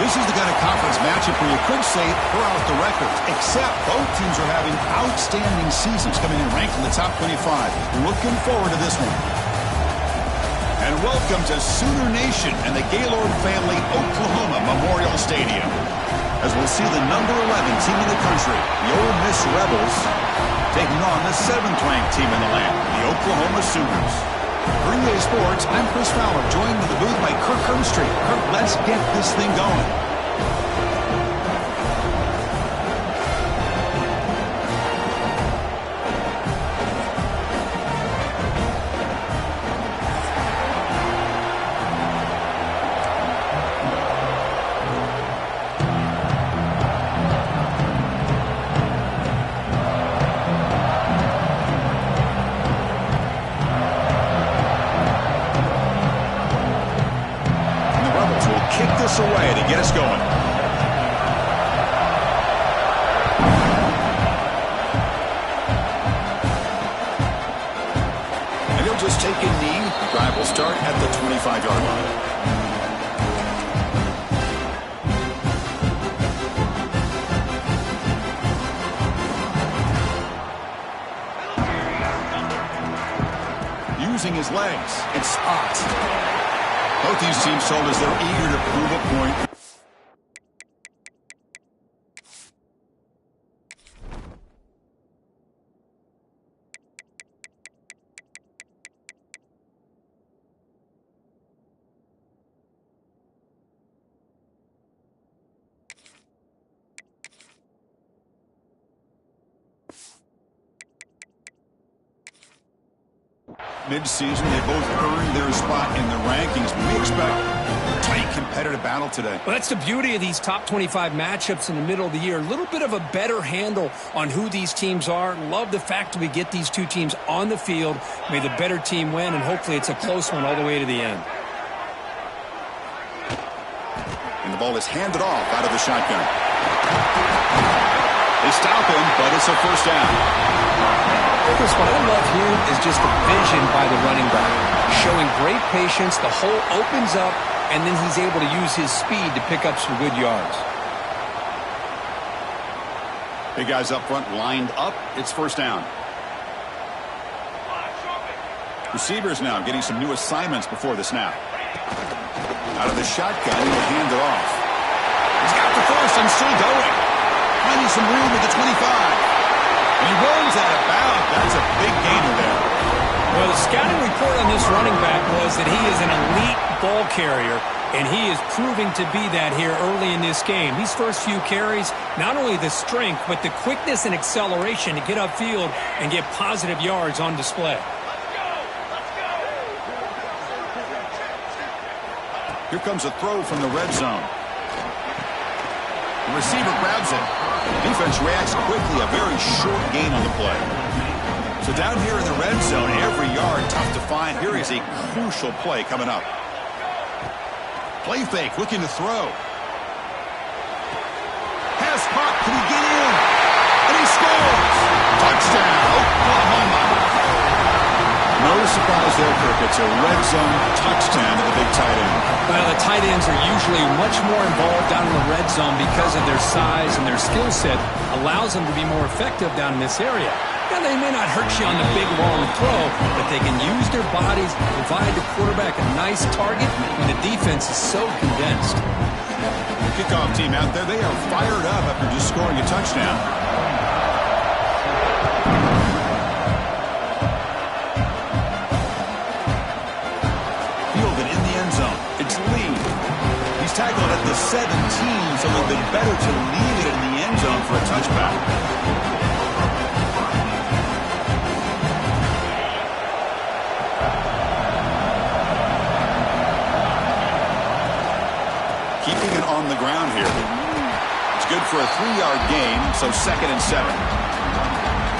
This is the kind of conference matchup where you could say throw out the records, except both teams are having outstanding seasons, coming in ranked in the top 25. Looking forward to this one. And welcome to Sooner Nation and the Gaylord Family Oklahoma Memorial Stadium, as we'll see the number 11 team in the country, the Ole Miss Rebels, taking on the 7th-ranked team in the land, the Oklahoma Sooners. For EA Sports, I'm Chris Fowler, joined in the booth by Kirk Herbstreit. Kirk, let's get this thing going. Away to get us going. And he'll just take a knee. The drive will start at the 25-yard line. Using his legs, it's spot. Both these teams told us they're eager to prove a point. Mid-season, they both earned their spot in the rankings. We expect a tight competitive battle today. Well, that's the beauty of these top 25 matchups in the middle of the year. A little bit of a better handle on who these teams are. Love the fact that we get these two teams on the field. May the better team win, and hopefully it's a close one all the way to the end. And the ball is handed off out of the shotgun. They stop him, but it's a first down. Chris, what I love here is just the vision by the running back. Showing great patience, the hole opens up, and then he's able to use his speed to pick up some good yards. Big guys up front lined up. It's first down. Receivers now getting some new assignments before the snap. Out of the shotgun, he'll hand it off. He's got the first and still going. Finding some room at the 25. He rolls that about. That's a big gainer there. Well, the scouting report on this running back was that he is an elite ball carrier, and he is proving to be that here early in this game. These first few carries, not only the strength, but the quickness and acceleration to get upfield and get positive yards on display. Here comes a throw from the red zone. The receiver grabs it. Defense reacts quickly, a very short gain on the play. So down here in the red zone, every yard tough to find. Here is a crucial play coming up. Play fake, looking to throw. Pass caught, can he get in? And he scores! Touchdown, Oklahoma! No surprise there, Kirk. It's a red zone touchdown to the big tight end. Well, the tight ends are usually much more involved down in the red zone because of their size and their skill set allows them to be more effective down in this area. Now, they may not hurt you on the big, long throw, but they can use their bodies to provide the quarterback a nice target when the defense is so condensed. Kickoff team out there, they are fired up after just scoring a touchdown. Fielded in the end zone. It's Lee. He's tackled at the 17, so it would have been better to leave it in the end zone for a touchback. Keeping it on the ground here. It's good for a 3-yard gain, so 2nd and 7.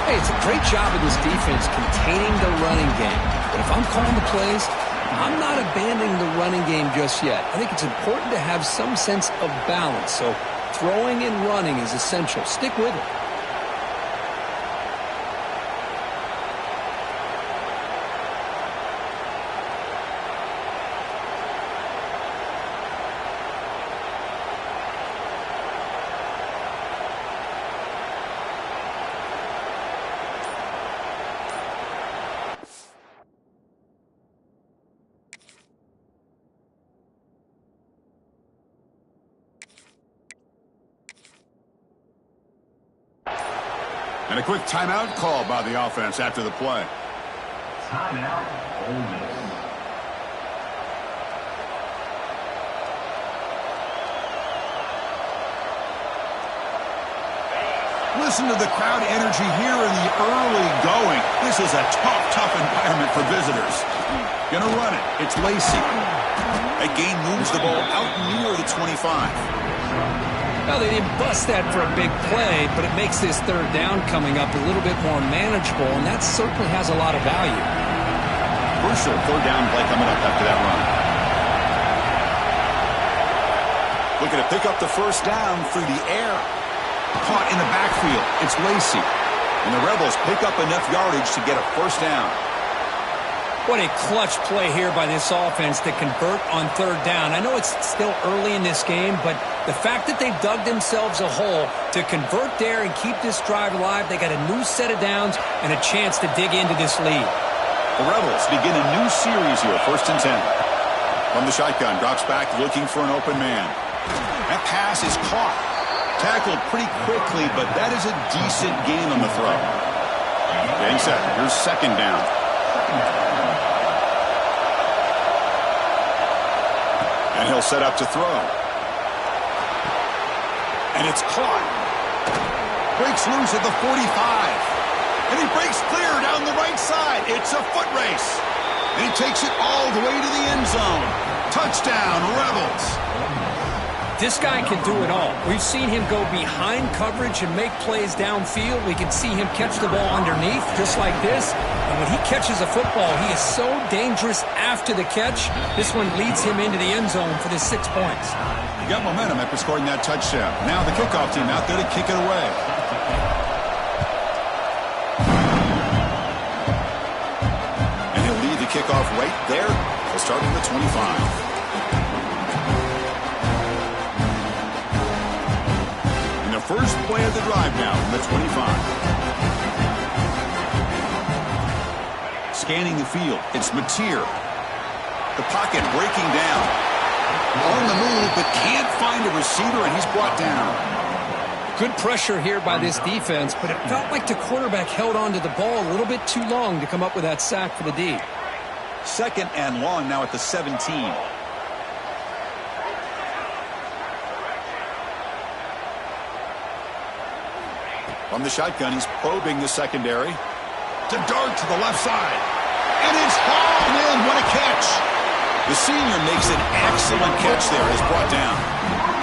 Hey, it's a great job of this defense containing the running game. But if I'm calling the plays, I'm not abandoning the running game just yet. I think it's important to have some sense of balance. So throwing and running is essential. Stick with it. And a quick timeout call by the offense after the play. Timeout, Ole Miss. Listen to the crowd energy here in the early going. This is a tough environment for visitors. Gonna run it. It's Lacey. A gain moves the ball out near the 25. Well, they didn't bust that for a big play, but it makes this third down coming up a little bit more manageable, and that certainly has a lot of value. Crucial third down play coming up after that run. Looking to pick up the first down through the air. Caught in the backfield. It's Lacey. And the Rebels pick up enough yardage to get a first down. What a clutch play here by this offense to convert on third down. I know it's still early in this game, but the fact that they've dug themselves a hole to convert there and keep this drive alive, they got a new set of downs and a chance to dig into this lead. The Rebels begin a new series here, 1st and 10. From the shotgun, drops back looking for an open man. That pass is caught. Tackled pretty quickly, but that is a decent gain on the throw. Getting set. Here's second down. And he'll set up to throw. And it's caught. Breaks loose at the 45. And he breaks clear down the right side. It's a foot race. And he takes it all the way to the end zone. Touchdown, Rebels. This guy can do it all. We've seen him go behind coverage and make plays downfield. We can see him catch the ball underneath just like this. And when he catches a football, he is so dangerous after the catch. This one leads him into the end zone for the 6 points. He got momentum after scoring that touchdown. Now the kickoff team out there to kick it away. And he'll lead the kickoff right there. He'll start from the 25. First play of the drive now from the 25. Scanning the field, it's Mateer. The pocket breaking down. On the move, but can't find a receiver, and he's brought down. Good pressure here by this defense, but it felt like the quarterback held on to the ball a little bit too long to come up with that sack for the D. Second and long now at the 17. From the shotgun, he's probing the secondary. To dart to the left side. And it's hauled in. What a catch. The senior makes an excellent catch there. It's brought down.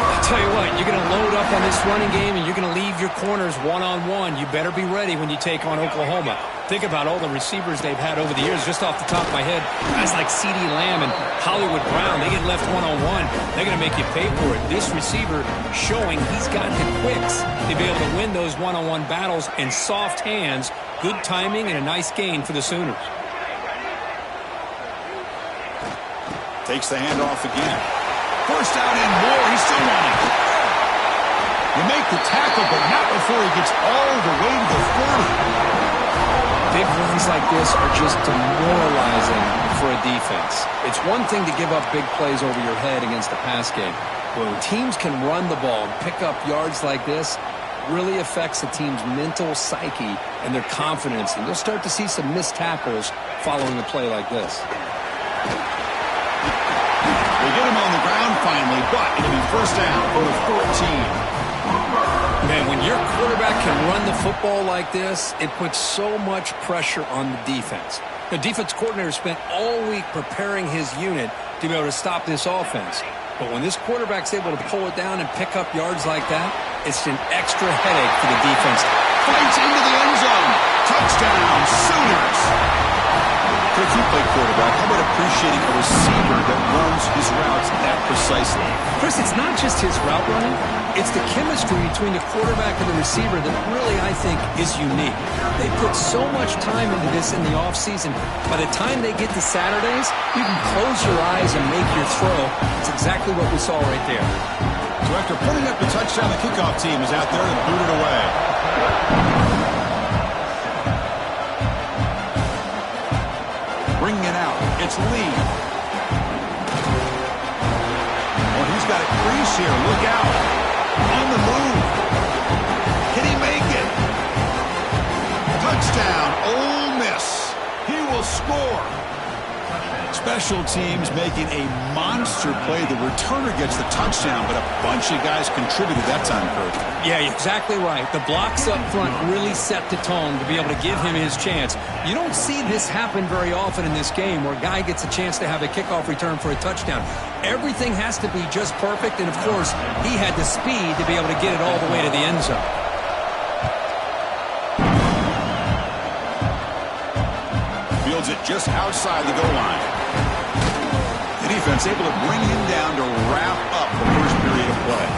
I'll tell you what, you're going to load up on this running game and you're going to leave your corners one-on-one. You better be ready when you take on Oklahoma. Think about all the receivers they've had over the years. Just off the top of my head, guys like CeeDee Lamb and Hollywood Brown, they get left one-on-one. They're going to make you pay for it. This receiver showing he's got the quicks to be able to win those one-on-one battles in soft hands. Good timing and a nice gain for the Sooners. Takes the handoff again. First down and more. He's still running. You make the tackle, but not before he gets all the way to the 40. Big runs like this are just demoralizing for a defense. It's one thing to give up big plays over your head against the pass game. When teams can run the ball and pick up yards like this, really affects the team's mental psyche and their confidence. And you'll start to see some missed tackles following a play like this. They get him on the ground finally, but it'll be first down for the 14. Man, when your quarterback can run the football like this, it puts so much pressure on the defense. The defense coordinator spent all week preparing his unit to be able to stop this offense. But when this quarterback's able to pull it down and pick up yards like that, it's an extra headache for the defense. Fights into the end zone. Touchdown, Sooners. If you play quarterback, how about appreciating a receiver that runs his routes that precisely? Chris, it's not just his route running. It's the chemistry between the quarterback and the receiver that really, I think, is unique. They put so much time into this in the offseason. By the time they get to Saturdays, you can close your eyes and make your throw. It's exactly what we saw right there. So after putting up the touchdown, the kickoff team is out there to boot it away. Bringing it out, it's Lee. Oh, he's got a crease here. Look out. On the move. Can he make it? touchdown, Ole Miss. He will score. Special teams making a monster play. The returner gets the touchdown, but a bunch of guys contributed that time, Kurt. Yeah, exactly right. The blocks up front really set the tone to be able to give him his chance. You don't see this happen very often in this game where a guy gets a chance to have a kickoff return for a touchdown. Everything has to be just perfect, and of course, he had the speed to be able to get it all the way to the end zone. Fields it just outside the goal line. The defense able to bring him down to wrap up the first period of play.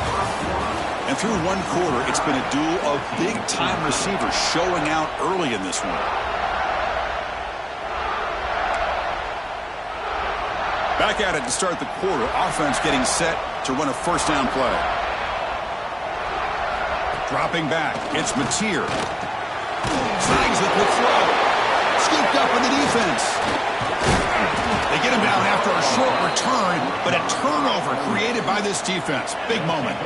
And through one quarter, it's been a duel of big-time receivers showing out early in this one. Back at it to start the quarter. Offense getting set to run a first down play. Dropping back. It's Mateer. Signs it with throw. Scooped up in the defense. They get him down after a short return, but a turnover created by this defense. Big moment.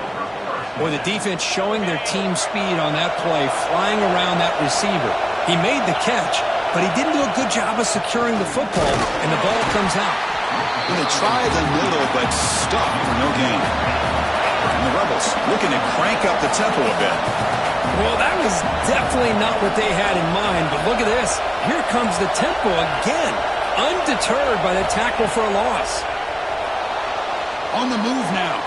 Boy, the defense showing their team speed on that play, flying around that receiver. He made the catch, but he didn't do a good job of securing the football, and the ball comes out. They try the middle, but stuck for no gain. And the Rebels looking to crank up the tempo a bit. Well, that was definitely not what they had in mind, but look at this. Here comes the tempo again, undeterred by the tackle for a loss. On the move now.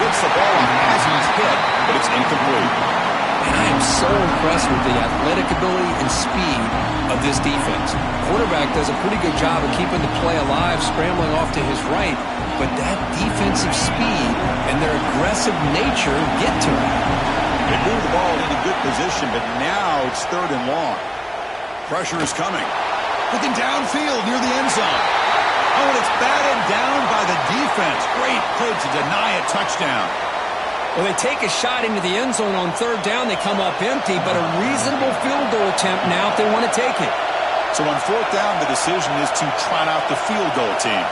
Gets the ball on as he's hit, but it's incomplete. And I am so impressed with the athletic ability and speed of this defense. Quarterback does a pretty good job of keeping the play alive, scrambling off to his right, but that defensive speed and their aggressive nature get to him. They move the ball into good position, but now it's third and long. Pressure is coming. Looking downfield near the end zone. Oh, and it's batted down by the defense. Great play to deny a touchdown. Well, they take a shot into the end zone on third down. They come up empty, but a reasonable field goal attempt now if they want to take it. So on fourth down, the decision is to trot out the field goal team.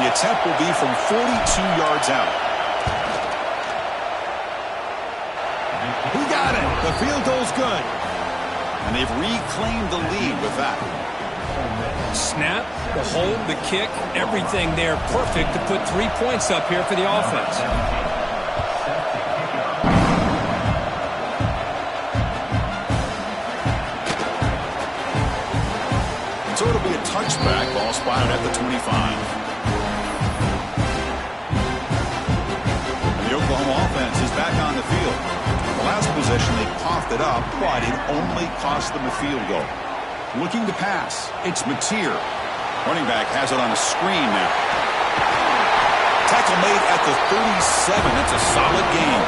The attempt will be from 42 yards out. Who got it? The field goal's good. And they've reclaimed the lead with that. Snap, the hold, the kick, everything there perfect to put 3 points up here for the offense. So it'll be a touchback, ball spotted at the 25. And the Oklahoma offense is back on the field. The last possession, they coughed it up, but it only cost them a field goal. Looking to pass, it's Mateer. Running back has it on a screen now. Tackle made at the 37. It's a solid game.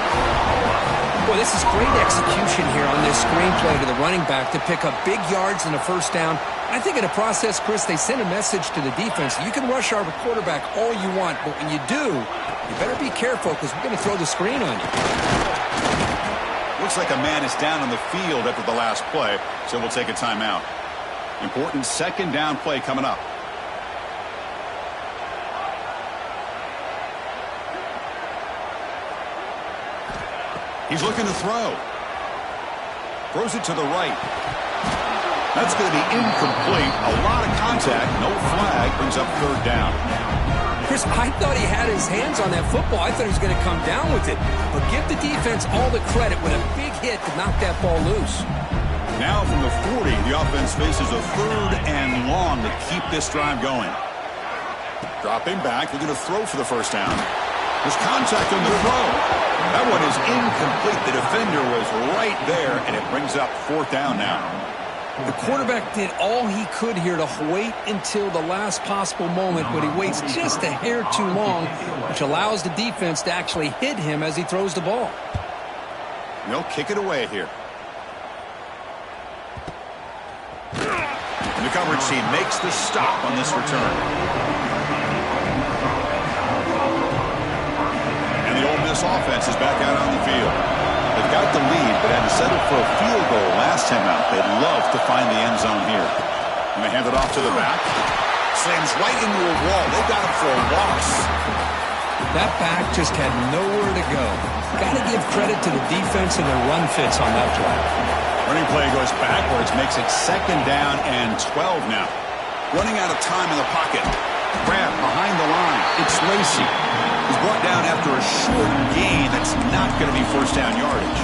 Well, this is great execution here on this screenplay to the running back to pick up big yards and a first down. I think in the process, Chris, they sent a message to the defense. You can rush our quarterback all you want, but when you do, you better be careful because we're going to throw the screen on you. Looks like a man is down on the field after the last play, so we'll take a timeout. Important second down play coming up. He's looking to throw. Throws it to the right. That's going to be incomplete. A lot of contact. No flag. Brings up third down. Chris, I thought he had his hands on that football. I thought he was going to come down with it. But give the defense all the credit with a big hit to knock that ball loose. Now from the 40, the offense faces a third and long to keep this drive going. Dropping back, they're going to throw for the first down. There's contact on the throw. That one is incomplete. The defender was right there, and it brings up fourth down now. The quarterback did all he could here to wait until the last possible moment, but he waits just a hair too long, which allows the defense to actually hit him as he throws the ball. They'll kick it away here. And the coverage team makes the stop on this return. And the Ole Miss offense is back out on the field. They've got the lead, but had to settle for a field goal last time out. They'd love to find the end zone here. And they hand it off to the back. Slams right into a wall. They got him for a loss. That back just had nowhere to go. Got to give credit to the defense and their run fits on that play. Running play goes backwards, makes it 2nd down and 12 now. Running out of time in the pocket. Grab behind the line. It's Lacy. He's brought down after a short gain. That's not going to be first down yardage.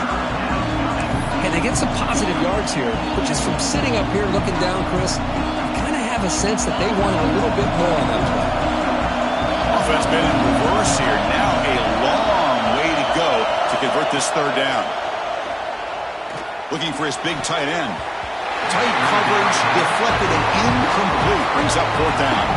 Hey, they get some positive yards here, but just from sitting up here looking down, Chris, I kind of have a sense that they wanted a little bit more on that play. Offense been in reverse here. Now a long way to go to convert this 3rd down. Looking for his big tight end. Tight coverage, deflected and incomplete. Brings up 4th down.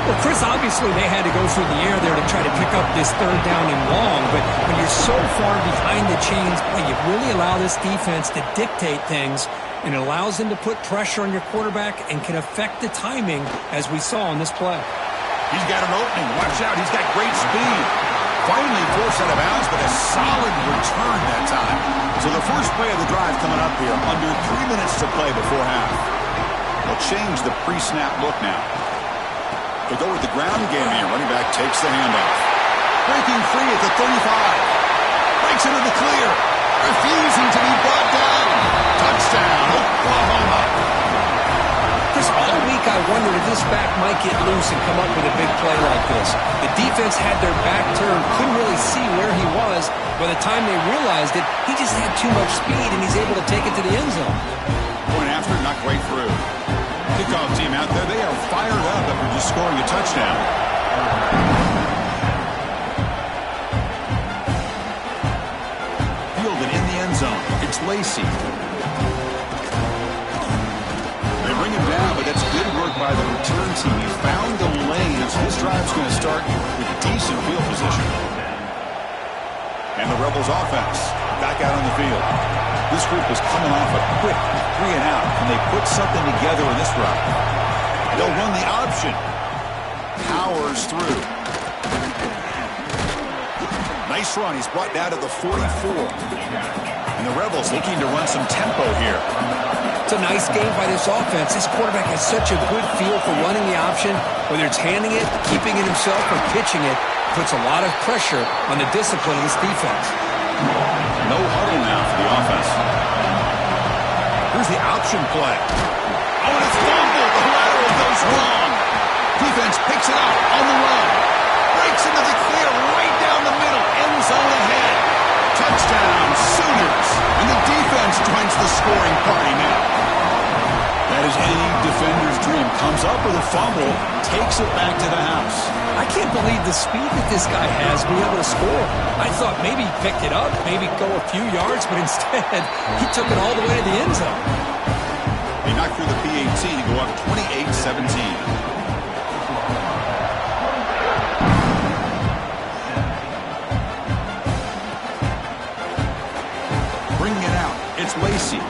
Well, Chris, obviously they had to go through the air there to try to pick up this 3rd down and long, but when you're so far behind the chains, boy, you really allow this defense to dictate things, and it allows them to put pressure on your quarterback and can affect the timing, as we saw on this play. He's got an opening. Watch out. He's got great speed. Finally forced out of bounds, but a solid return that time. So the first play of the drive coming up here. Under 3 minutes to play before half. They'll change the pre-snap look now. They go with the ground game here. Running back takes the handoff. Breaking free at the 35. Breaks into the clear. Refusing to be brought down. Touchdown, Oklahoma. Chris, all week I wondered if this back might get loose and come up with a big play like this. The defense had their back turned, couldn't really see where he was. By the time they realized it, he just had too much speed, and he's able to take it to the end zone. Point after, knocked right through. Kickoff team out there, they are fired up after just scoring a touchdown. Fielded in the end zone. It's Lacy. They bring him down, but that's good work by the return team. He found the lane, so this drive's going to start with decent field position. And the Rebels offense back out on the field. This group is coming off a quick 3 and out. Can they put something together in this route? They'll run the option. Powers through. Nice run. He's brought down to the 44. And the Rebels looking to run some tempo here. It's a nice game by this offense. This quarterback has such a good feel for running the option. Whether it's handing it, keeping it himself, or pitching it, puts a lot of pressure on the discipline of this defense. No huddle now for the offense. Here's the option play. Oh, and it's fumbled. The lateral goes wrong. Defense picks it up on the run. Breaks into the clear right down the middle. End zone ahead. Touchdown, Sooners. And the defense joins the scoring party now. That is any defender's dream. Comes up with a fumble, takes it back to the house. I can't believe the speed that this guy has to be able to score. I thought maybe he picked it up, maybe go a few yards, but instead he took it all the way to the end zone. They knocked through the PAT to go up 28-17. Bringing it out, it's Lacy.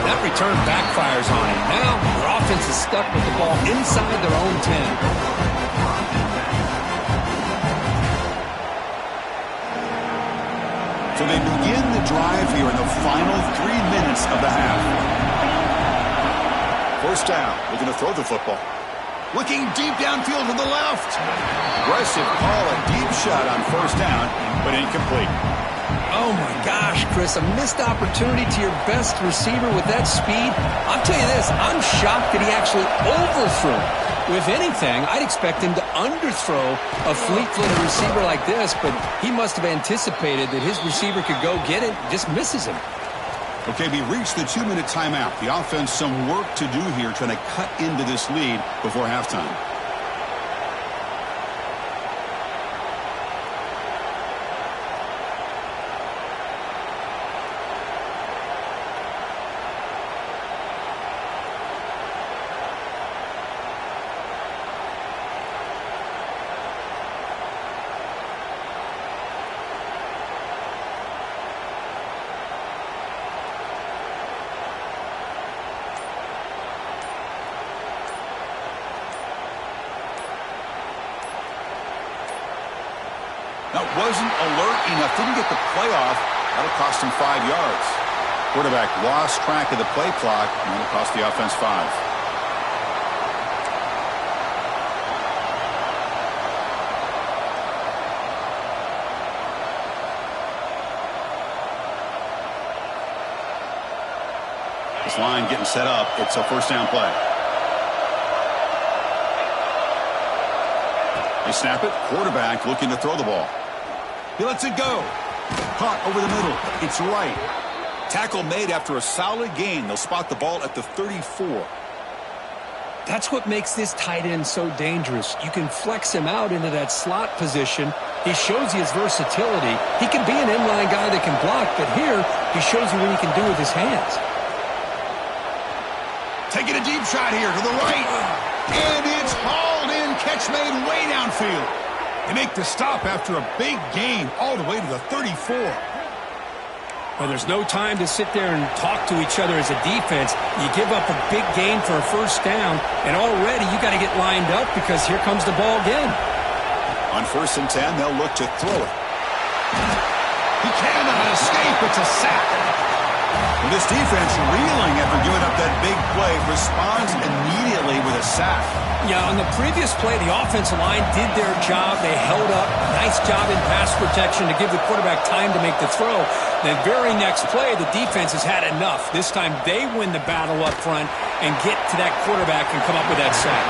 That return backfires on him. Now their offense is stuck with the ball inside their own 10. So they begin the drive here in the final 3 minutes of the half. First down, looking to throw the football. Looking deep downfield to the left. Aggressive call, a deep shot on first down, but incomplete. Oh my gosh, Chris, a missed opportunity to your best receiver with that speed. I'll tell you this, I'm shocked that he actually overthrew. If anything, I'd expect him to underthrow a fleet-footed receiver like this, but he must have anticipated that his receiver could go get it, just misses him. Okay, we reached the 2-minute timeout. The offense, some work to do here, trying to cut into this lead before halftime. That wasn't alert enough. Didn't get the play off. That'll cost him 5 yards. Quarterback lost track of the play clock, and that'll cost the offense 5. This line getting set up. It's a first down play. They snap it. Quarterback looking to throw the ball. He lets it go. Caught over the middle. It's right. Tackle made after a solid gain. They'll spot the ball at the 34. That's what makes this tight end so dangerous. You can flex him out into that slot position. He shows you his versatility. He can be an inline guy that can block, but here he shows you what he can do with his hands. Taking a deep shot here to the right. And it's hauled in. Catch made way downfield. They make the stop after a big gain all the way to the 34. Well, there's no time to sit there and talk to each other as a defense. You give up a big gain for a first down, and already you got to get lined up because here comes the ball again. On 1st and 10, they'll look to throw it. He cannot escape. It's a sack. Well, this defense reeling after giving up that big play responds immediately with a sack. Yeah, on the previous play, the offensive line did their job. They held up. Nice job in pass protection to give the quarterback time to make the throw. The very next play, the defense has had enough. This time they win the battle up front and get to that quarterback and come up with that sack.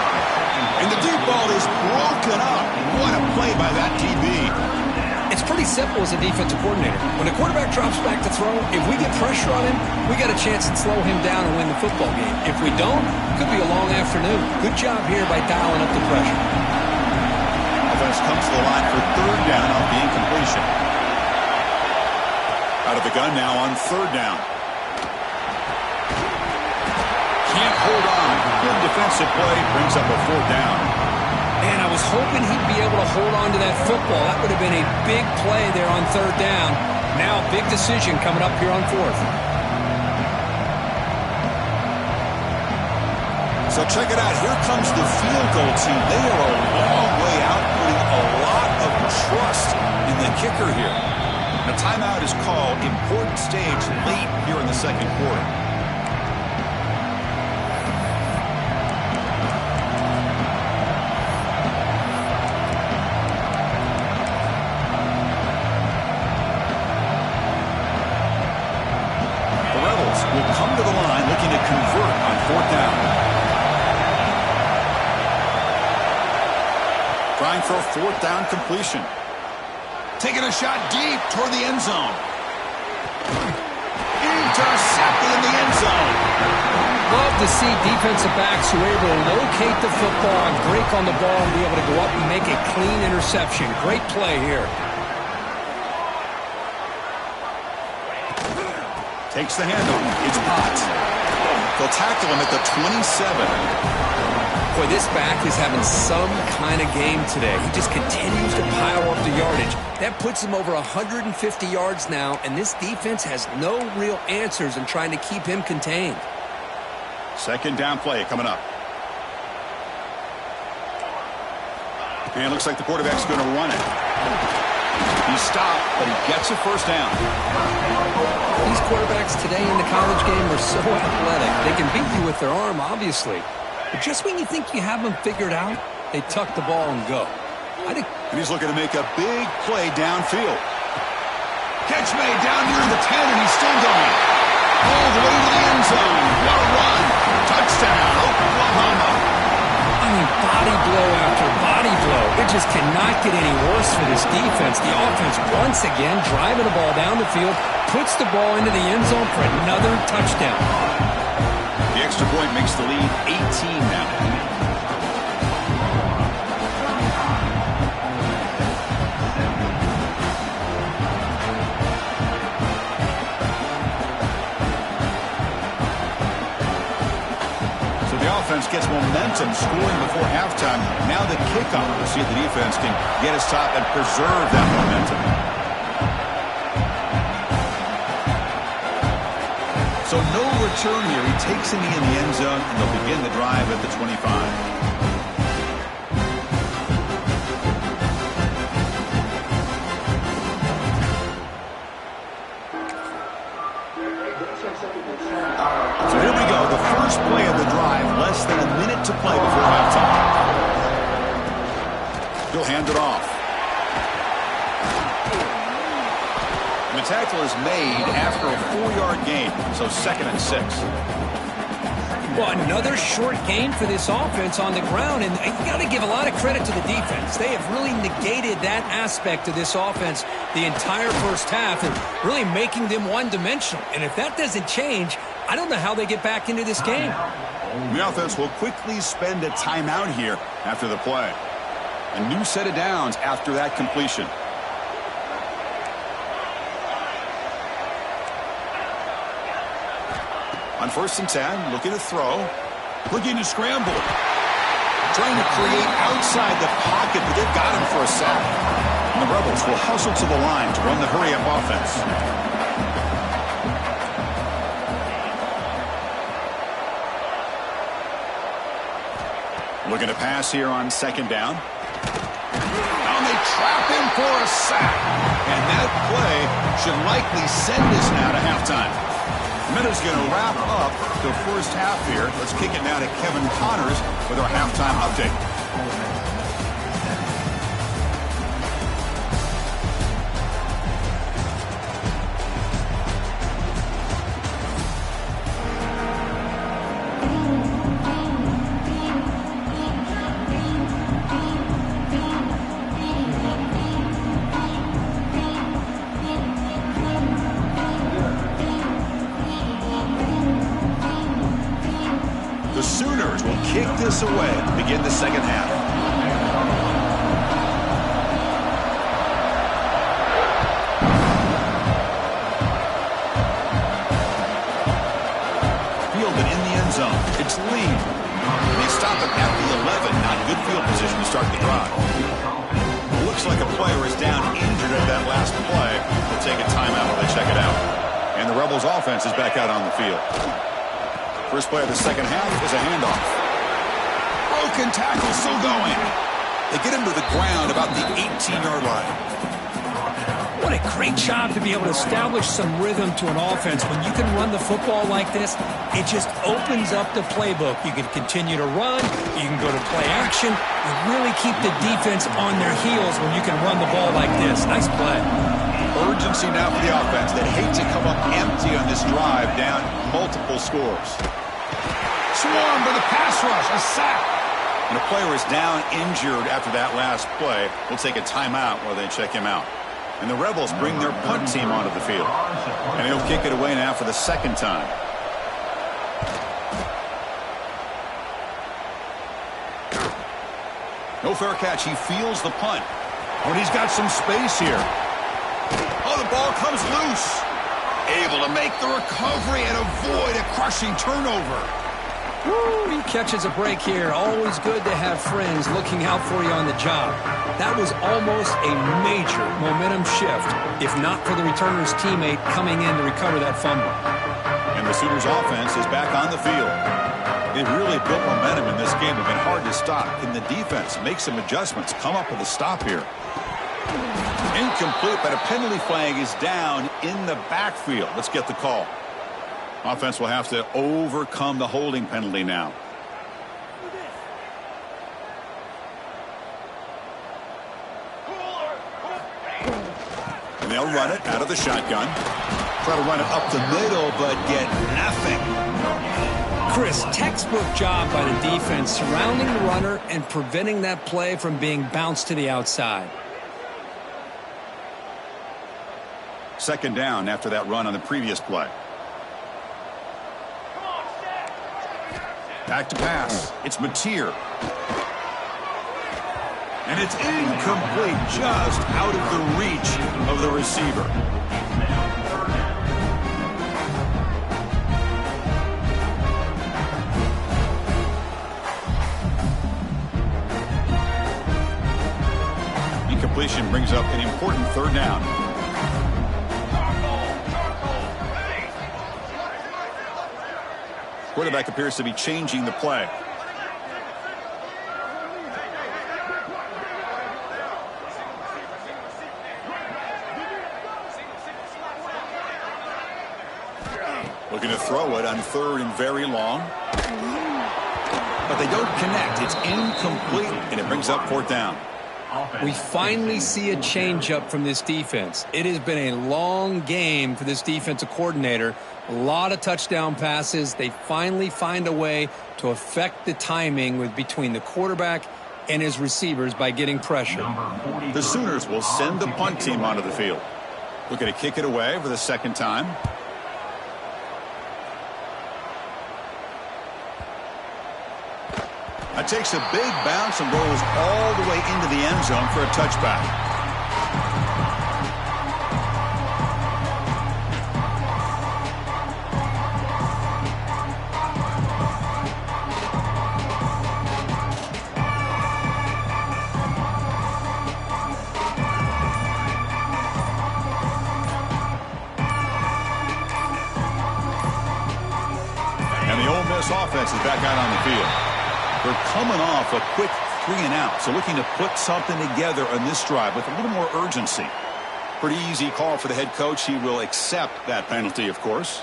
And the deep ball is broken up. What a play by that DB. It's pretty simple as a defensive coordinator. When the quarterback drops back to throw, if we get pressure on him, we got a chance to slow him down and win the football game. If we don't, it could be a long afternoon. Good job here by dialing up the pressure. Offense comes to the line for 3rd down on the incompletion. Out of the gun now on 3rd down. Can't hold on. Good defensive play brings up a 4th down. And I was hoping he'd be able to hold on to that football. That would have been a big play there on 3rd down. Now, big decision coming up here on 4th. So check it out. Here comes the field goal team. They are a long way out, putting a lot of trust in the kicker here. A timeout is called. Important stage late here in the 2nd quarter. Will come to the line looking to convert on 4th down. Trying for a 4th down completion. Taking a shot deep toward the end zone. Intercepted in the end zone. Love to see defensive backs who are able to locate the football and break on the ball and be able to go up and make a clean interception. Great play here. Takes the handoff. It's Potts. They'll tackle him at the 27. Boy, this back is having some kind of game today. He just continues to pile up the yardage. That puts him over 150 yards now, and this defense has no real answers in trying to keep him contained. 2nd down play coming up. And it looks like the quarterback's going to run it. He stopped, but he gets a 1st down. These quarterbacks today in the college game are so athletic. They can beat you with their arm, obviously. But just when you think you have them figured out, they tuck the ball and go. And he's looking to make a big play downfield. Catch made down near the 10, and he's still going. All the way to the end zone. What a run. Touchdown, Oklahoma. I mean, body blow after body blow. It just cannot get any worse for this defense. The offense, once again, driving the ball down the field, puts the ball into the end zone for another touchdown. The extra point makes the lead 18 now. Offense gets momentum scoring before halftime. Now the kickoff. We'll see if the defense can get a stop and preserve that momentum. So no return here. He takes him in the end zone, and they'll begin the drive at the 25. So here we go, the first play of the drive, less than a minute to play before halftime. He'll hand it off. And the tackle is made after a 4-yard gain, so 2nd and 6. Well, another short gain for this offense on the ground, and you got to give a lot of credit to the defense. They have really negated that aspect of this offense the entire first half and really making them one-dimensional. And if that doesn't change, I don't know how they get back into this game. The offense will quickly spend a timeout here after the play. A new set of downs after that completion. On 1st and 10, looking to throw. Looking to scramble. Trying to create outside the pocket, but they've got him for a sack. And the Rebels will hustle to the line to run the hurry-up offense. Looking to pass here on 2nd down. And they trap him for a sack. And that play should likely send us now to halftime. Minutes going to wrap up the first half here. Let's kick it now to Kevin Connors with our halftime update. Kick this away to begin the second half. Fielded in the end zone. It's Lee. They stop it at the 11. Not good field position to start the drive. Looks like a player is down injured at that last play. They'll take a timeout while they check it out. And the Rebels offense is back out on the field. First play of the second half is a handoff. Broken tackle still going. They get him to the ground about the 18-yard line. What a great job to be able to establish some rhythm to an offense. When you can run the football like this, it just opens up the playbook. You can continue to run. You can go to play action. You really keep the defense on their heels when you can run the ball like this. Nice play. Urgency now for the offense that hate to come up empty on this drive, down multiple scores. Swarm for the pass rush, a sack. And a player is down injured after that last play. We'll take a timeout while they check him out. And the Rebels bring their punt team onto the field. And he'll kick it away now for the 2nd time. No fair catch. He feels the punt. But he's got some space here. Oh, the ball comes loose. Able to make the recovery and avoid a crushing turnover. Woo, he catches a break here. Always good to have friends looking out for you on the job. That was almost a major momentum shift, if not for the returner's teammate coming in to recover that fumble. And the Sooners offense is back on the field. They've really built momentum in this game. It's been hard to stop. Can the defense make some adjustments? Come up with a stop here. Incomplete, but a penalty flag is down in the backfield. Let's get the call. Offense will have to overcome the holding penalty now. And they'll run it out of the shotgun. Try to run it up the middle, but get nothing. Chris, textbook job by the defense surrounding the runner and preventing that play from being bounced to the outside. 2nd down after that run on the previous play. Back to pass. It's Mateer. And it's incomplete, just out of the reach of the receiver. Incompletion brings up an important 3rd down. Quarterback appears to be changing the play. Looking to throw it on 3rd and very long. But they don't connect. It's incomplete, and it brings up 4th down. We finally see a change-up from this defense. It has been a long game for this defensive coordinator. A lot of touchdown passes. They finally find a way to affect the timing between the quarterback and his receivers by getting pressure. The Sooners will send the punt team onto the field. Looking to kick it away for the second time. That takes a big bounce and rolls all the way into the end zone for a touchback. And the Ole Miss offense is back out on the field. They're coming off a quick 3-and-out, so looking to put something together on this drive with a little more urgency. Pretty easy call for the head coach. He will accept that penalty, of course.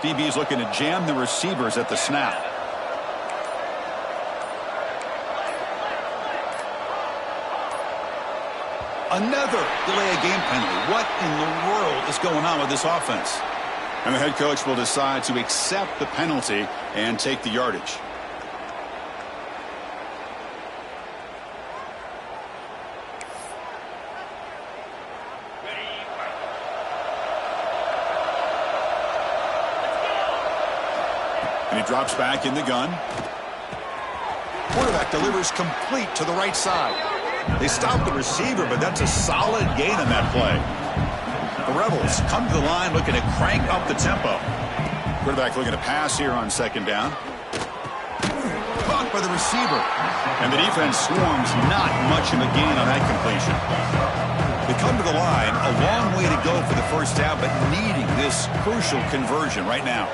DB's looking to jam the receivers at the snap. Another delay of game penalty. What in the world is going on with this offense? And the head coach will decide to accept the penalty and take the yardage. And he drops back in the gun. Quarterback delivers complete to the right side. They stop the receiver, but that's a solid gain on that play. The Rebels come to the line looking to crank up the tempo. Quarterback looking to pass here on second down. Caught by the receiver. And the defense swarms, not much of a gain on that completion. They come to the line, a long way to go for the first down, but needing this crucial conversion right now.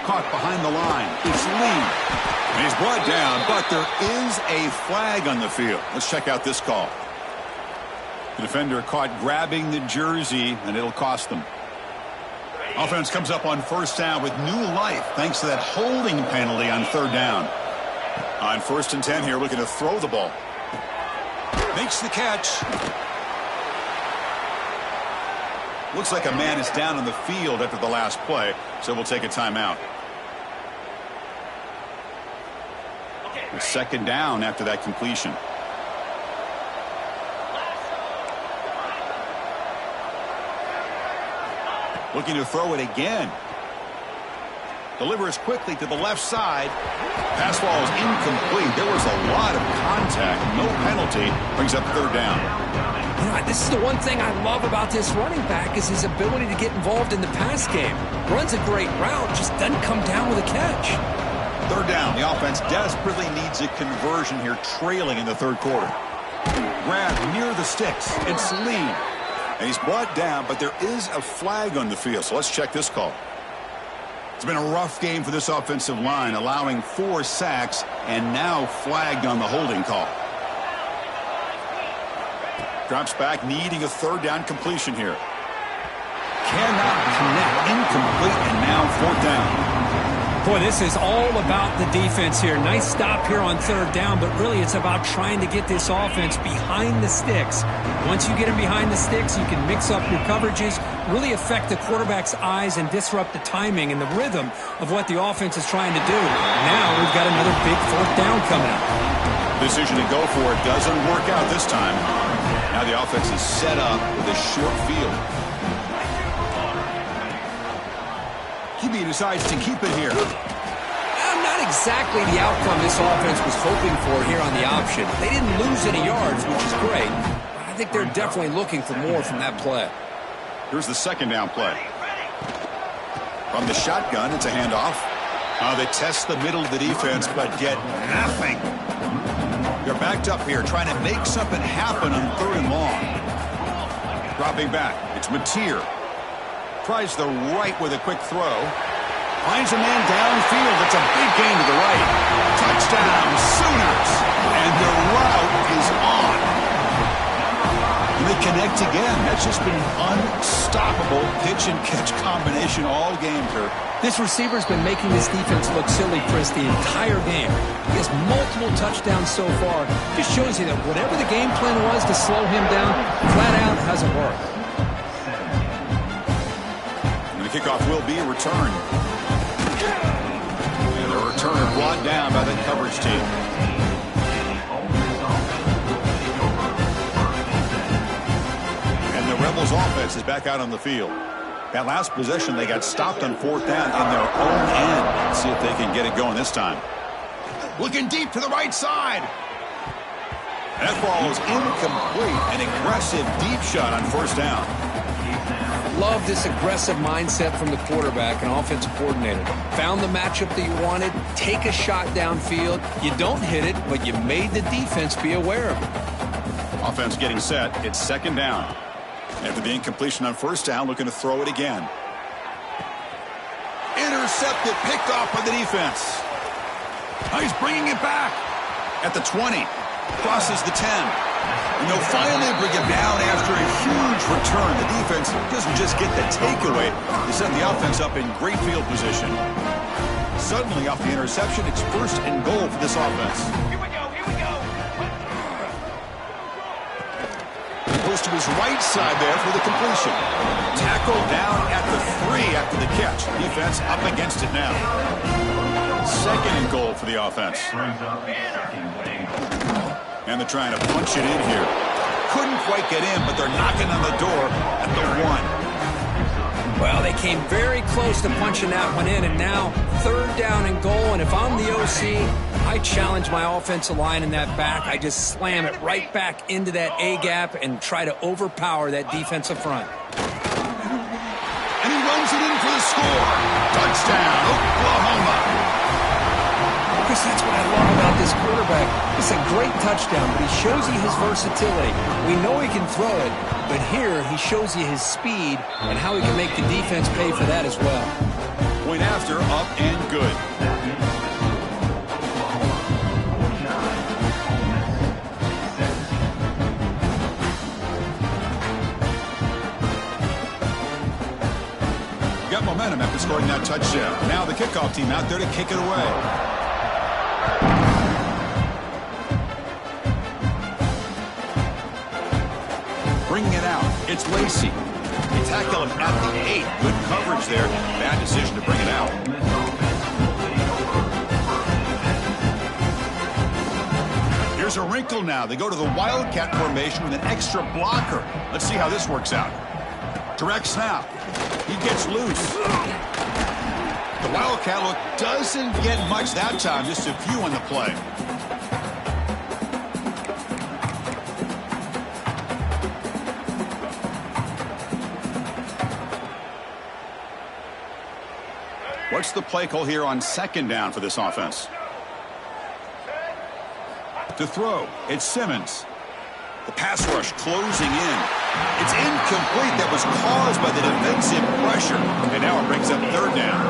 Caught behind the line. It's Lee. And he's brought down, but there is a flag on the field. Let's check out this call. The defender caught grabbing the jersey, and it'll cost them. Offense comes up on first down with new life thanks to that holding penalty on third down. On 1st and 10 here, looking to throw the ball. Makes the catch. Looks like a man is down on the field after the last play, so we'll take a timeout. Second down after that completion. Looking to throw it again. Delivers quickly to the left side. Pass ball is incomplete. There was a lot of contact. No penalty. Brings up third down. You know, this is the one thing I love about this running back is his ability to get involved in the pass game. Runs a great route, just doesn't come down with a catch. Third down. The offense desperately needs a conversion here, trailing in the third quarter. Grab near the sticks. It's Lee. And he's brought down, but there is a flag on the field. So let's check this call. It's been a rough game for this offensive line, allowing 4 sacks and now flagged on the holding call. Drops back, needing a third down completion here. Cannot connect. Incomplete, and now fourth down. Boy, this is all about the defense here. Nice stop here on third down, but really it's about trying to get this offense behind the sticks. Once you get them behind the sticks, you can mix up your coverages, really affect the quarterback's eyes and disrupt the timing and the rhythm of what the offense is trying to do. Now we've got another big fourth down coming up. Decision to go for it doesn't work out this time. Now the offense is set up with a short field. QB decides to keep it here. Not exactly the outcome this offense was hoping for here on the option. They didn't lose any yards, which is great. But I think they're definitely looking for more from that play. Here's the second down play. From the shotgun, it's a handoff. They test the middle of the defense, but get nothing. They're backed up here, trying to make something happen on third and long. Dropping back, it's Mateer. Tries the right with a quick throw. Finds a man downfield. It's a big gain to the right. Touchdown, Sooners. And the route is on. And they they connect again. That's just been unstoppable pitch and catch combination all game, Kirk. This receiver's been making this defense look silly, Chris, the entire game. He has multiple touchdowns so far. Just shows you that whatever the game plan was to slow him down, flat out hasn't worked. And the kickoff will be a return. And the returner brought down by the coverage team. And the Rebels offense is back out on the field. That last possession, they got stopped on 4th down in their own end. Let's see if they can get it going this time. Looking deep to the right side. That ball is incomplete. An aggressive deep shot on 1st down. Love this aggressive mindset from the quarterback and offensive coordinator. Found the matchup that you wanted. Take a shot downfield. You don't hit it, but you made the defense be aware of it. Offense getting set. It's 2nd down. After the incompletion on 1st down, looking to throw it again. Intercepted, picked off by the defense. He's bringing it back at the 20. Crosses the 10. And they'll finally bring him down after a huge return. The defense doesn't just get the takeaway. They set the offense up in great field position. Suddenly, off the interception, it's 1st and goal for this offense. Goes to his right side there for the completion. Tackled down at the 3 after the catch. Defense up against it now. 2nd and goal for the offense. And they're trying to punch it in here. Couldn't quite get in, but they're knocking on the door at the 1. Well, they came very close to punching that one in, and now 3rd down and goal. And if I'm the OC, I challenge my offensive line in that back. I just slam it right back into that A-gap and try to overpower that defensive front. And he runs it in for the score. Touchdown, Oklahoma. Chris, that's what I love about this quarterback. It's a great touchdown, but he shows you his versatility. We know he can throw it, but here he shows you his speed and how he can make the defense pay for that as well. Point after, up and good. Got momentum after scoring that touchdown. Now the kickoff team out there to kick it away. Bringing it out, it's Lacey. They tackle him at the 8. Good coverage there. Bad decision to bring it out. Here's a wrinkle now. They go to the Wildcat formation with an extra blocker. Let's see how this works out. Direct snap. He gets loose. The Wildcat look doesn't get much that time. Just a few on the play. What's the play call here on 2nd down for this offense? To throw, it's Simmons. The pass rush closing in. It's incomplete. That was caused by the defensive pressure. And now it brings up 3rd down.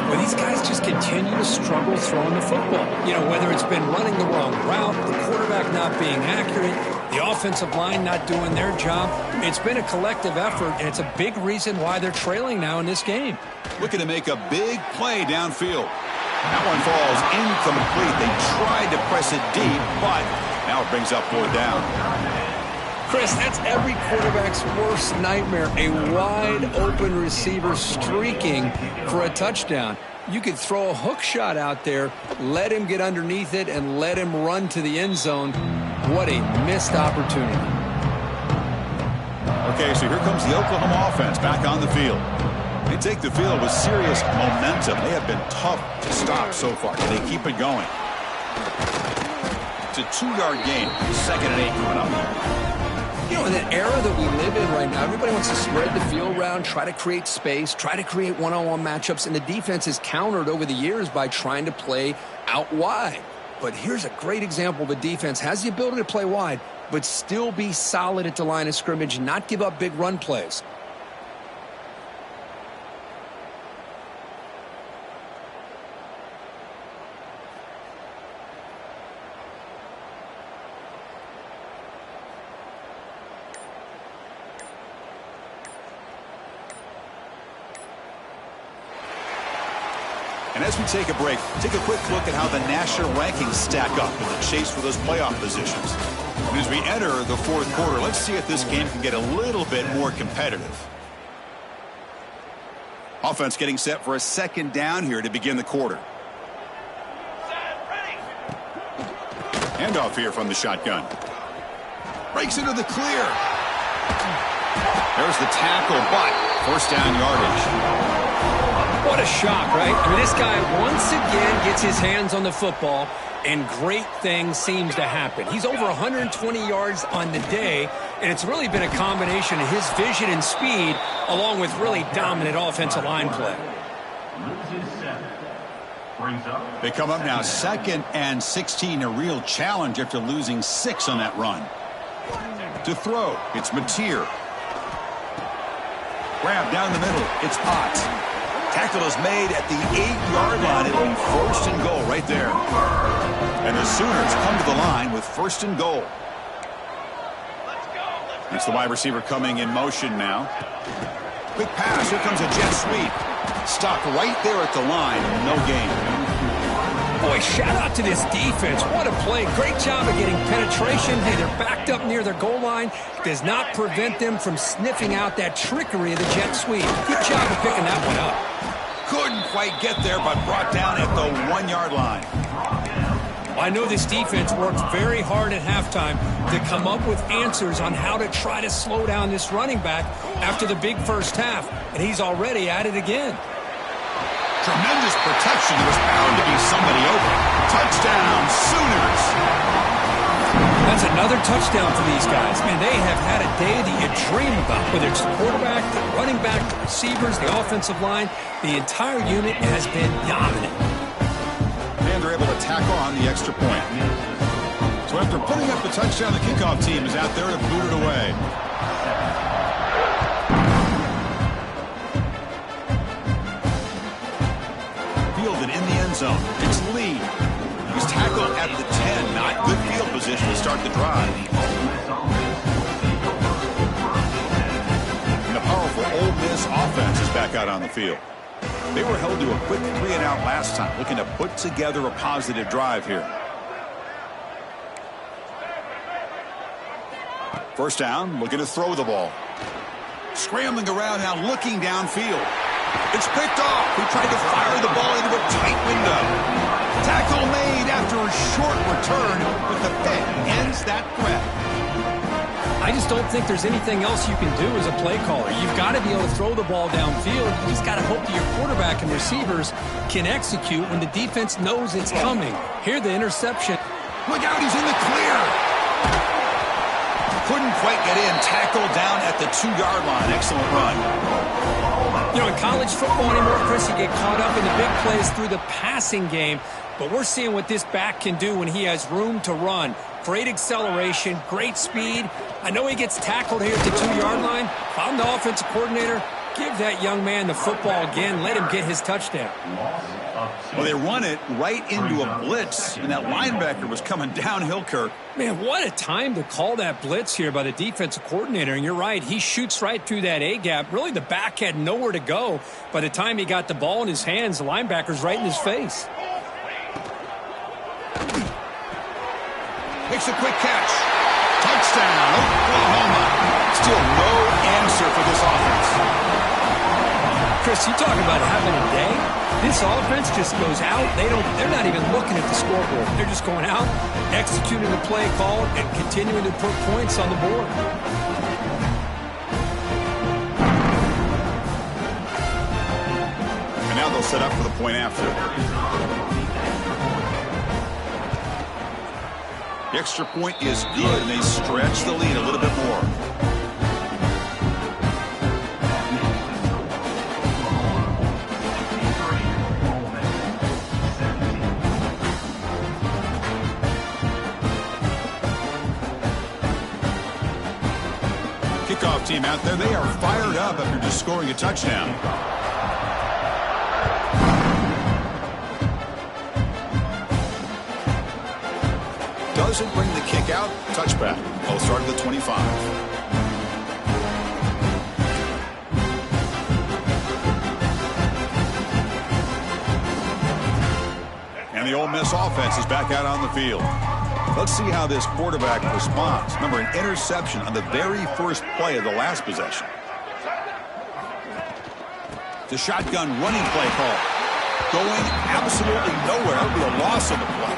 Well, these guys just continue to struggle throwing the football. You know, whether it's been running the wrong route, the quarterback not being accurate, the offensive line not doing their job. It's been a collective effort, and it's a big reason why they're trailing now in this game. Looking to make a big play downfield. That one falls incomplete. They tried to press it deep, but now it brings up 4th down. Chris, that's every quarterback's worst nightmare, a wide-open receiver streaking for a touchdown. You could throw a hook shot out there, let him get underneath it, and let him run to the end zone. What a missed opportunity. Okay, so here comes the Oklahoma offense back on the field. They take the field with serious momentum. They have been tough to stop so far. They keep it going. It's a 2-yard gain. 2nd and 8 coming up. You know, in the era that we live in right now, everybody wants to spread the field around, try to create space, try to create one-on-one matchups, and the defense is countered over the years by trying to play out wide. But here's a great example. The defense has the ability to play wide, but still be solid at the line of scrimmage, not give up big run plays. And as we take a break, take a quick look at how the national rankings stack up in the chase for those playoff positions. And as we enter the fourth quarter, let's see if this game can get a little bit more competitive. Offense getting set for a second down here to begin the quarter. Handoff here from the shotgun. Breaks into the clear. There's the tackle, but first down yardage. What a shock, right? I mean, this guy once again gets his hands on the football, and great things seems to happen. He's over 120 yards on the day, and it's really been a combination of his vision and speed, along with really dominant offensive line play. They come up now 2nd and 16, a real challenge after losing 6 on that run. To throw, it's Mateer. Grab down the middle, it's Ott. Tackle is made at the 8-yard line. It'll be first and goal right there. And the Sooners come to the line with first and goal. It's the wide receiver coming in motion now. Quick pass, here comes a jet sweep. Stopped right there at the line, no gain. Boy, shout out to this defense. What a play. Great job of getting penetration. Hey, they're backed up near their goal line. Does not prevent them from sniffing out that trickery of the jet sweep. Good job of picking that one up. Couldn't quite get there, but brought down at the 1-yard line. I know this defense worked very hard at halftime to come up with answers on how to try to slow down this running back after the big first half, and he's already at it again. Tremendous protection. There was bound to be somebody open. Touchdown, Sooners. That's another touchdown for these guys. Man, they have had a day that you dream about, whether it's the quarterback, the running back, the receivers, the offensive line. The entire unit has been dominant. And they're able to tackle on the extra point. So after putting up the touchdown, the kickoff team is out there to boot it away. Fielded in the end zone. It's Lee. He's tackled at the 10. Not good field position to start the drive. And the powerful Ole Miss offense is back out on the field. They were held to a quick 3-and-out last time, looking to put together a positive drive here. First down, looking to throw the ball. Scrambling around now, looking downfield. It's picked off. He tried to fire the ball into a tight window. Tackle made after a short return, but the pick ends that threat. I just don't think there's anything else you can do as a play caller. You've got to be able to throw the ball downfield. You just got to hope that your quarterback and receivers can execute when the defense knows it's coming. Here, the interception. Look out, he's in the clear. Couldn't quite get in. Tackled down at the 2-yard line. Excellent run. You know, in college football anymore, Chris, you get caught up in the big plays through the passing game. But we're seeing what this back can do when he has room to run. Great acceleration, great speed. I know he gets tackled here at the 2-yard line. If I'm the offensive coordinator, give that young man the football again. Let him get his touchdown. Well, they run it right into a blitz, and that linebacker was coming downhill, Kirk. Man, what a time to call that blitz here by the defensive coordinator. And you're right, he shoots right through that A-gap. Really, the back had nowhere to go. By the time he got the ball in his hands, the linebacker's right in his face. Makes a quick catch. Touchdown, Oklahoma. Still no answer for this offense. Chris, you talking about having a day? This offense just goes out. They're not even looking at the scoreboard. They're just going out, executing the play call, and continuing to put points on the board. And now they'll set up for the point after. The extra point is good, and they stretch the lead a little bit more. Kickoff team out there, they are fired up after just scoring a touchdown. Doesn't bring the kick out. Touchback. They'll start at the 25. the Ole Miss offense is back out on the field. Let's see how this quarterback responds. Remember, an interception on the very first play of the last possession. The shotgun running play call. Going absolutely nowhere. It'll be a loss on the play.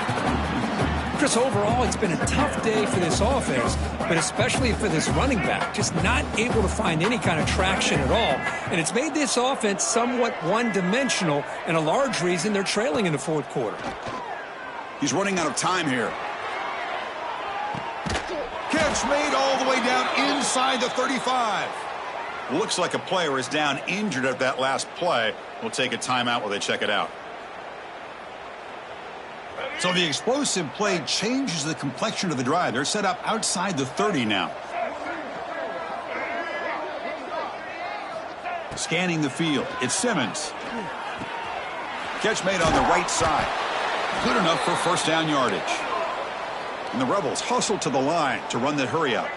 Chris, overall, it's been a tough day for this offense, but especially for this running back. Just not able to find any kind of traction at all. And it's made this offense somewhat one-dimensional, and a large reason they're trailing in the fourth quarter. He's running out of time here. Catch made all the way down inside the 35. Looks like a player is down injured at that last play. We'll take a timeout while they check it out. So the explosive play changes the complexion of the drive. They're set up outside the 30 now. Scanning the field. It's Simmons. Catch made on the right side. Good enough for first down yardage. And the Rebels hustle to the line to run the hurry up.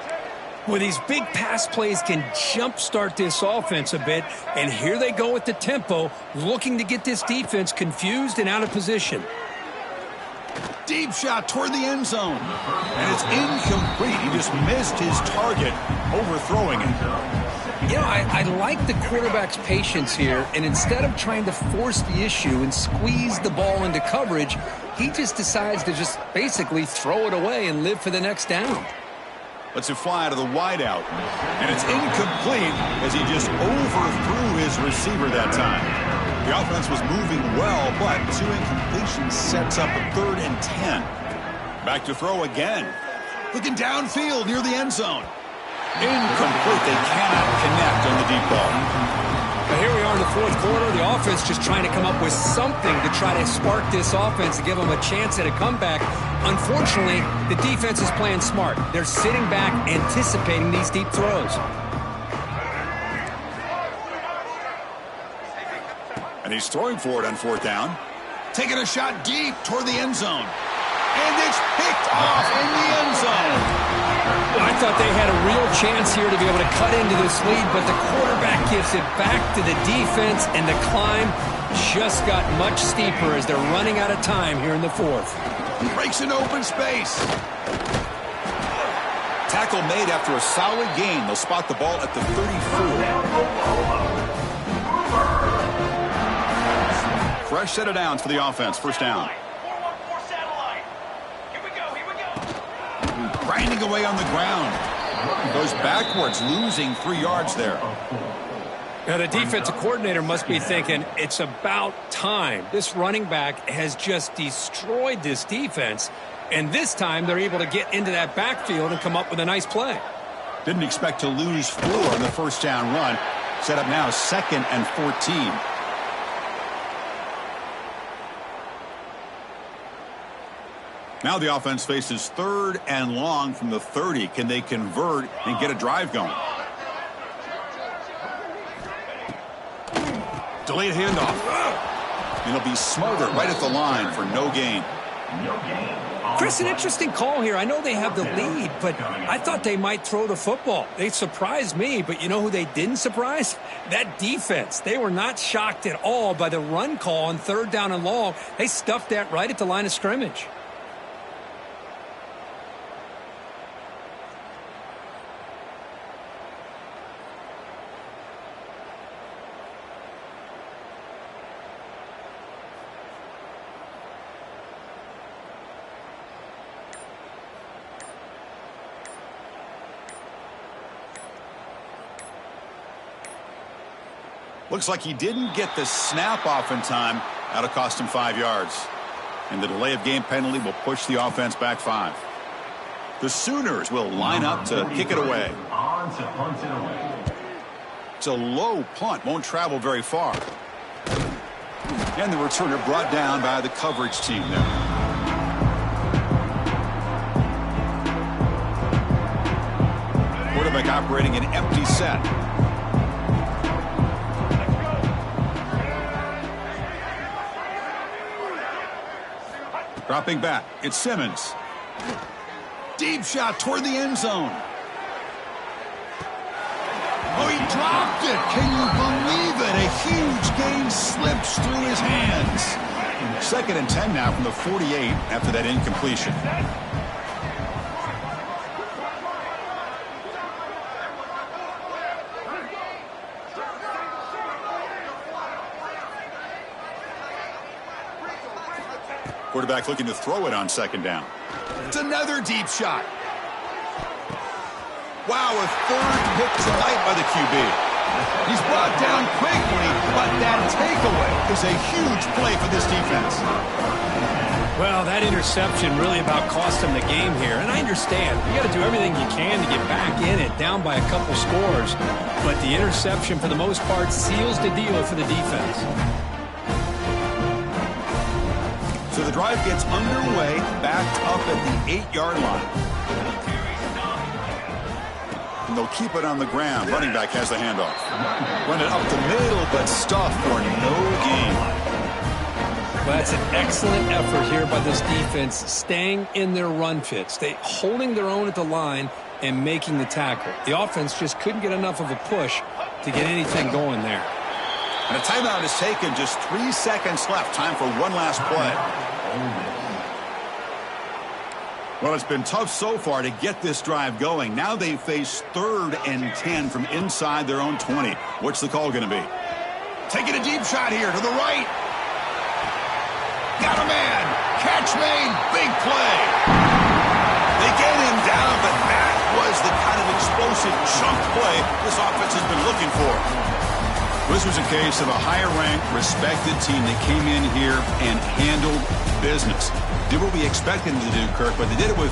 Well, these big pass plays can jumpstart this offense a bit, and here they go with the tempo, looking to get this defense confused and out of position. Deep shot toward the end zone. And it's incomplete. He just missed his target, overthrowing it. You know, I like the quarterback's patience here, and instead of trying to force the issue and squeeze the ball into coverage, he just decides to just basically throw it away and live for the next down. Lets it fly to the wideout. And it's incomplete as he just overthrew his receiver that time. The offense was moving well, but two incompletions sets up a 3rd and 10. Back to throw again. Looking downfield near the end zone. Incomplete. They cannot connect on the deep ball. But here we are in the fourth quarter. The offense just trying to come up with something to try to spark this offense to give them a chance at a comeback. Unfortunately, the defense is playing smart. They're sitting back, anticipating these deep throws. And he's throwing for it on 4th down. Taking a shot deep toward the end zone. And it's picked off in the end zone. I thought they had a real chance here to be able to cut into this lead, but the quarterback gives it back to the defense, and the climb just got much steeper as they're running out of time here in the fourth. Breaks an open space. Tackle made after a solid gain. They'll spot the ball at the 34. Fresh set of downs for the offense. First down. Grinding away on the ground. Goes backwards, losing 3 yards there. Now, the defensive coordinator must be thinking, it's about time. This running back has just destroyed this defense, and this time they're able to get into that backfield and come up with a nice play. Didn't expect to lose 4 on the first down run. Set up now 2nd and 14. Now the offense faces 3rd and long from the 30. Can they convert and get a drive going? Delayed handoff. And it'll be smothered right at the line for no gain. Chris, an interesting call here. I know they have the lead, but I thought they might throw the football. They surprised me, but you know who they didn't surprise? That defense. They were not shocked at all by the run call on 3rd down and long. They stuffed that right at the line of scrimmage. Looks like he didn't get the snap off in time. That'll cost him 5 yards. And the delay of game penalty will push the offense back 5. The Sooners will line up to kick it away. It's a low punt. Won't travel very far. And the returner brought down by the coverage team there. Quarterback operating an empty set. Dropping back, it's Simmons. Deep shot toward the end zone. Oh, he dropped it. Can you believe it? A huge gain slips through his hands. 2nd and 10 now from the 48 after that incompletion. Quarterback looking to throw it on 2nd down. It's another deep shot. Wow, a 3rd hit tonight by the QB. He's brought down quickly, but that takeaway is a huge play for this defense. Well, that interception really about cost him the game here. And I understand. You got to do everything you can to get back in it, down by a couple scores. But the interception, for the most part, seals the deal for the defense. So the drive gets underway, backed up at the 8-yard line. And they'll keep it on the ground. Running back has the handoff. Run it up the middle, but stuffed for no gain. Well, that's an excellent effort here by this defense, staying in their run fit, holding their own at the line and making the tackle. The offense just couldn't get enough of a push to get anything going there. And a timeout is taken. Just 3 seconds left. Time for one last play. Well, it's been tough so far to get this drive going. Now they face 3rd and 10 from inside their own 20. What's the call going to be? Taking a deep shot here to the right. Got a man. Catch made. Big play. They get him down, but that was the kind of explosive chunk play this offense has been looking for. This was a case of a higher-ranked, respected team that came in here and handled business. Did what we expected them to do, Kirk, but they did it with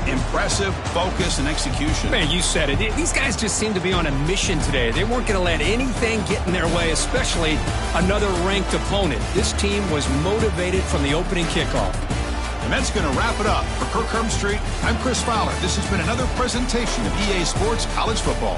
impressive focus and execution. Man, you said it. These guys just seem to be on a mission today. They weren't going to let anything get in their way, especially another ranked opponent. This team was motivated from the opening kickoff. And that's going to wrap it up. For Kirk Herbstreit, I'm Chris Fowler. This has been another presentation of EA Sports College Football.